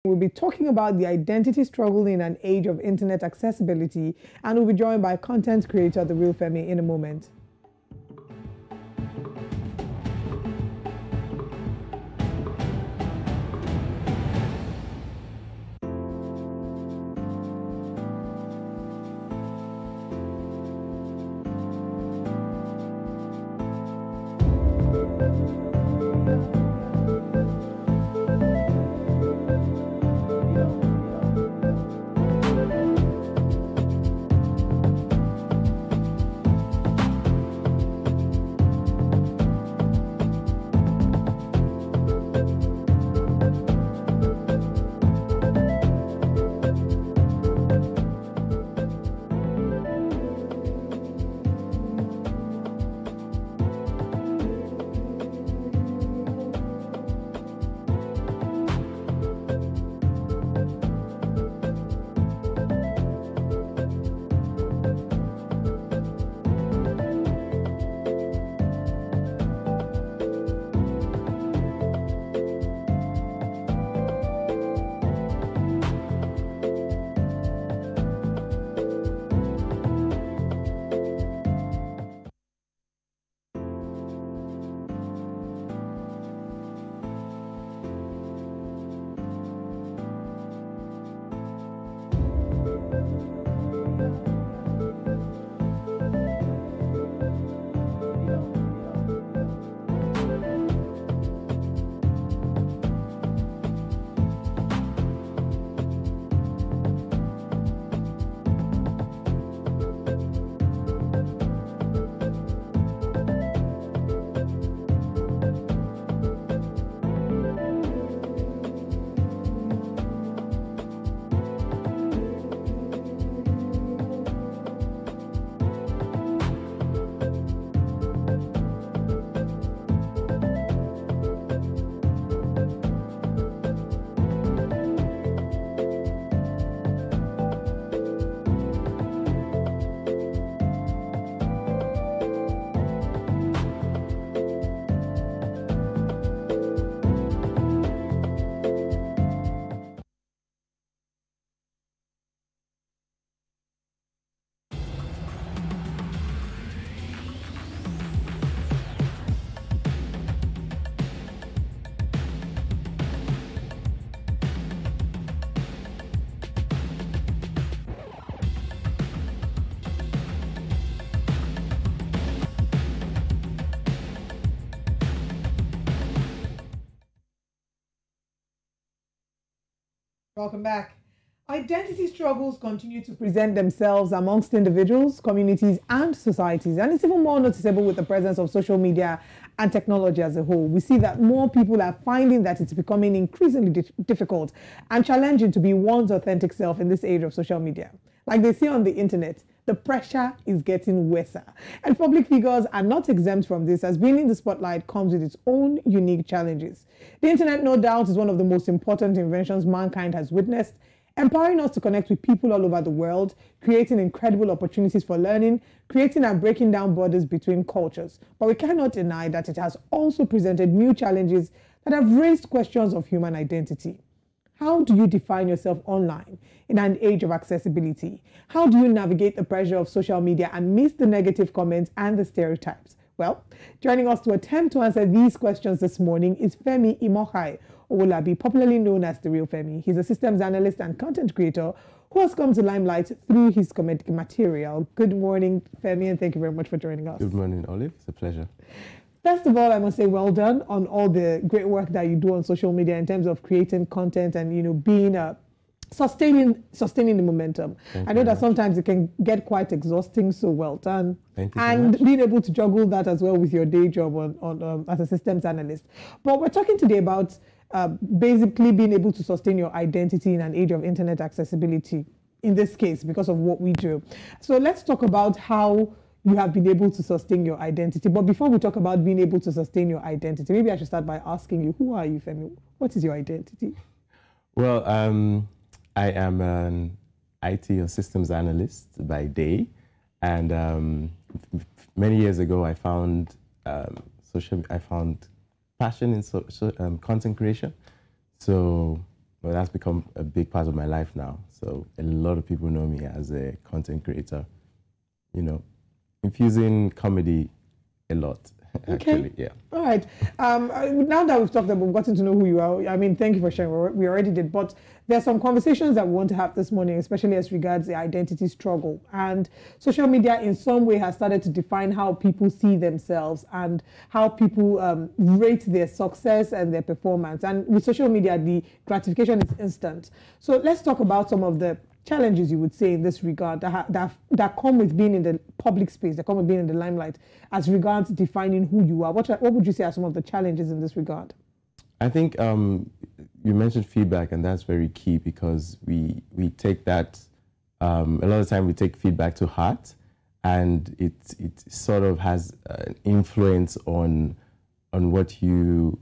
We'll be talking about the identity struggle in an age of internet accessibility, and we'll be joined by content creator The Real Femi in a moment. Welcome back. Identity struggles continue to present themselves amongst individuals, communities, and societies. And it's even more noticeable with the presence of social media and technology as a whole. We see that more people are finding that it's becoming increasingly difficult and challenging to be one's authentic self in this age of social media. Like they say on the internet, the pressure is getting worse. And public figures are not exempt from this, as being in the spotlight comes with its own unique challenges. The internet, no doubt, is one of the most important inventions mankind has witnessed, empowering us to connect with people all over the world, creating incredible opportunities for learning, creating and breaking down borders between cultures. But we cannot deny that it has also presented new challenges that have raised questions of human identity. How do you define yourself online in an age of accessibility? How do you navigate the pressure of social media and miss the negative comments and the stereotypes? Well, joining us to attempt to answer these questions this morning is Femi Imokhai Owolabi, popularly known as The Real Femi. He's a systems analyst and content creator who has come to limelight through his comedic material. Good morning, Femi, and thank you very much for joining us. Good morning, Olive. It's a pleasure. First of all, I must say well done on all the great work that you do on social media in terms of creating content and, being sustaining the momentum. I know that sometimes it can get quite exhausting, so well done. Thank you so and much. Being able to juggle that as well with your day job as a systems analyst. But we're talking today about basically being able to sustain your identity in an age of internet accessibility, in this case, because of what we do. So let's talk about how you have been able to sustain your identity. But before we talk about being able to sustain your identity, maybe I should start by asking you, who are you, Femi? What is your identity? Well, I am an IT or systems analyst by day. And many years ago, I found passion in content creation. So well, that's become a big part of my life now. So a lot of people know me as a content creator, you know, infusing comedy a lot, actually, Okay. yeah. All right. Now that we've talked about, we've gotten to know who you are. I mean, thank you for sharing. We already did, but there are some conversations that we want to have this morning, especially as regards the identity struggle. And social media, in some way, has started to define how people see themselves and how people rate their success and their performance. And with social media, the gratification is instant. So let's talk about some of the challenges you would say in this regard that come with being in the public space, that come with being in the limelight, as regards defining who you are. What would you say are some of the challenges in this regard? I think you mentioned feedback, and that's very key because we take that, a lot of the time we take feedback to heart, and it sort of has an influence on what you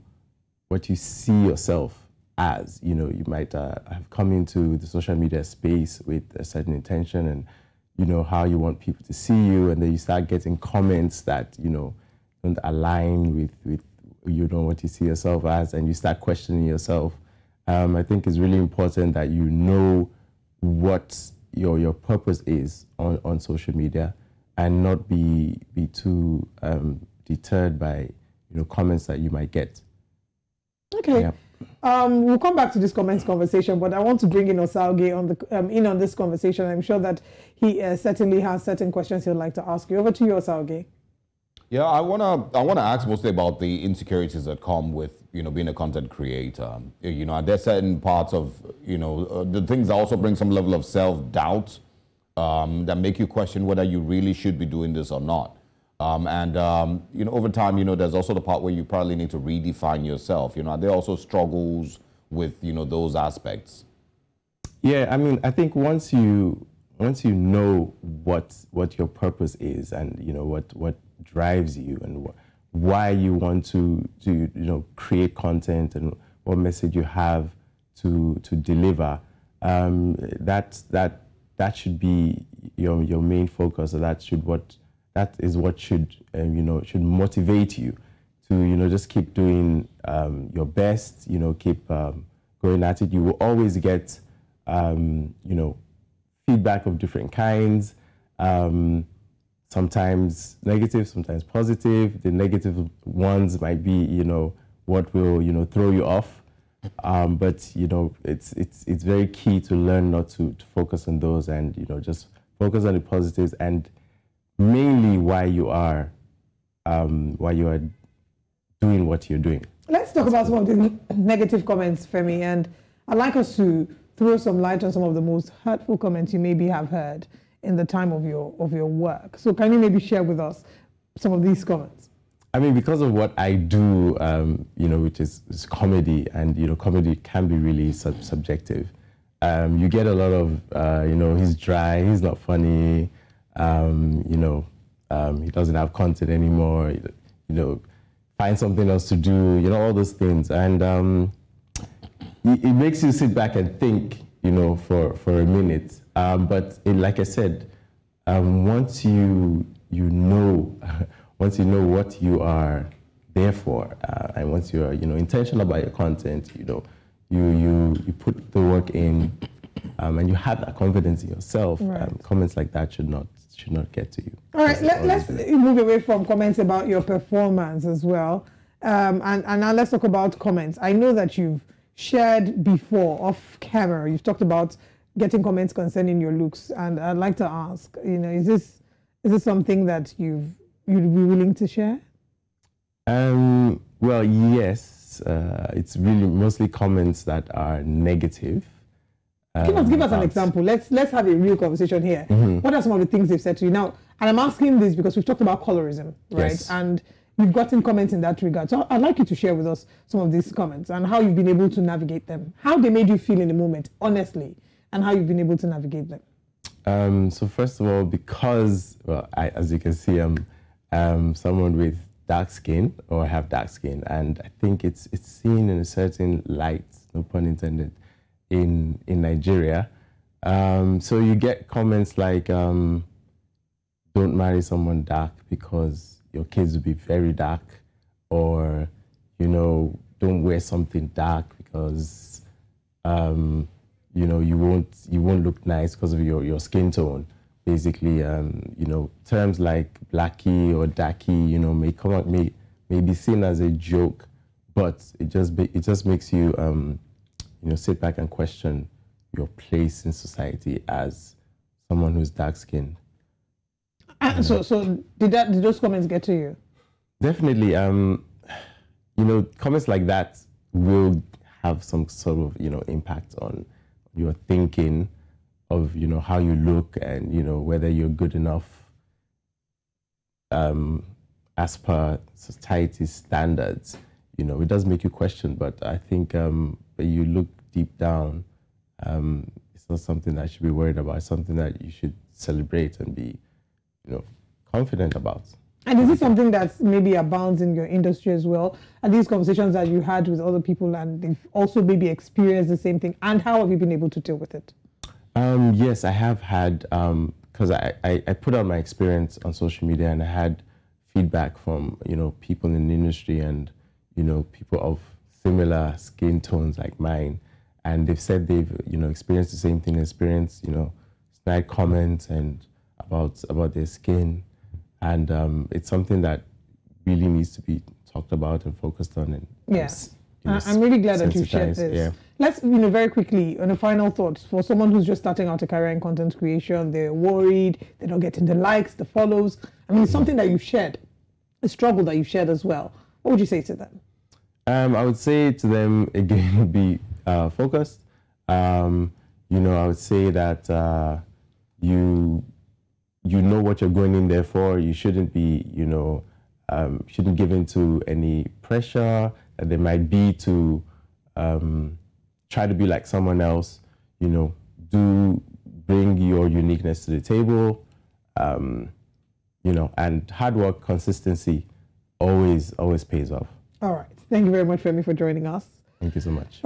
see yourself as. You know, you might have come into the social media space with a certain intention and, you know, how you want people to see you, and then you start getting comments that, you know, don't align with you know, what you see yourself as, and you start questioning yourself. I think it's really important that you know what your purpose is on social media, and not be too deterred by, you know, comments that you might get. Okay. Yeah. We'll come back to this comments conversation, but I want to bring in Osalge on this conversation. I'm sure that he certainly has certain questions he'd like to ask you. Over to you, Osalge. Yeah, I wanna ask mostly about the insecurities that come with, you know, being a content creator. You know, there's certain parts of, you know, the things that also bring some level of self-doubt that make you question whether you really should be doing this or not. You know, over time, you know, there's also the part where you probably need to redefine yourself. You know, there are also struggles with, you know, those aspects. Yeah, I mean, I think once you know what your purpose is, and, you know, what drives you, and why you want to you know, create content, and what message you have to deliver, that should be your main focus. So that is what should you know, should motivate you to, you know, just keep doing your best. You know, keep going at it. You will always get you know, feedback of different kinds. Sometimes negative, sometimes positive. The negative ones might be, you know, what will, you know, throw you off. But, you know, it's very key to learn not to focus on those, and, you know, just focus on the positives, and mainly why you are doing what you're doing. Let's talk about some of the negative comments, Femi, and I'd like us to throw some light on some of the most hurtful comments you maybe have heard in the time of your work. So can you maybe share with us some of these comments? I mean, because of what I do, you know, which is comedy, and, you know, comedy can be really subjective. You get a lot of, you know, he's dry, he's not funny, you know, he doesn't have content anymore, you know, find something else to do, you know, all those things. And it makes you sit back and think, you know, for a minute. But like I said, once you know once you know what you are there for, and once you are, you know, intentional about your content, you know, you put the work in, and you have that confidence in yourself. Right. Comments like that should not get to you. All right, let's move away from comments about your performance as well, and now let's talk about comments. I know that you've shared before off camera. You've talked about getting comments concerning your looks, and I'd like to ask, you know, is this something that you'd be willing to share? Well, yes. It's really mostly comments that are negative. Give us an example. Let's have a real conversation here. Mm-hmm. What are some of the things they've said to you now? And I'm asking this because we've talked about colorism, right? Yes. And you've gotten comments in that regard. So I'd like you to share with us some of these comments and how you've been able to navigate them, how they made you feel in the moment, honestly, and how you've been able to navigate them. So first of all, because, well, as you can see, I'm someone with dark skin, or I have dark skin, and I think it's seen in a certain light, no pun intended, in Nigeria. So you get comments like, don't marry someone dark because your kids will be very dark, or, you know, don't wear something dark because You know, you won't look nice because of your skin tone. Basically, you know, terms like blackie or darkie, you know, may be seen as a joke, but it just makes you, you know, sit back and question your place in society as someone who's dark-skinned. So did those comments get to you? Definitely. You know, comments like that will have some sort of, you know, impact on your thinking of, you know, how you look and, you know, whether you're good enough as per society's standards. You know, it does make you question, but I think when you look deep down, it's not something that you should be worried about. It's something that you should celebrate and be, you know, confident about. And is this something that maybe abounds in your industry as well? Are these conversations that you had with other people and they've also maybe experienced the same thing? And how have you been able to deal with it? Yes, I have had, because I put out my experience on social media and I had feedback from, you know, people in the industry and, you know, people of similar skin tones like mine. And they've said they've, you know, experienced the same thing, you know, snide comments and about their skin. And it's something that really needs to be talked about and focused on. And yes, you know, I'm really glad that you shared this. Yeah. Let's, you know, very quickly, on a final thought, for someone who's just starting out a career in content creation, they're worried, they're not getting the likes, the follows. I mean, it's something that you've shared, a struggle that you've shared as well. What would you say to them? I would say to them, again, be focused. You know, I would say that you know what you're going in there for. You shouldn't be, you know, shouldn't give in to any pressure that there might be to try to be like someone else. You know, do bring your uniqueness to the table. You know, and hard work, consistency, always pays off. All right. Thank you very much, Femi, for joining us. Thank you so much.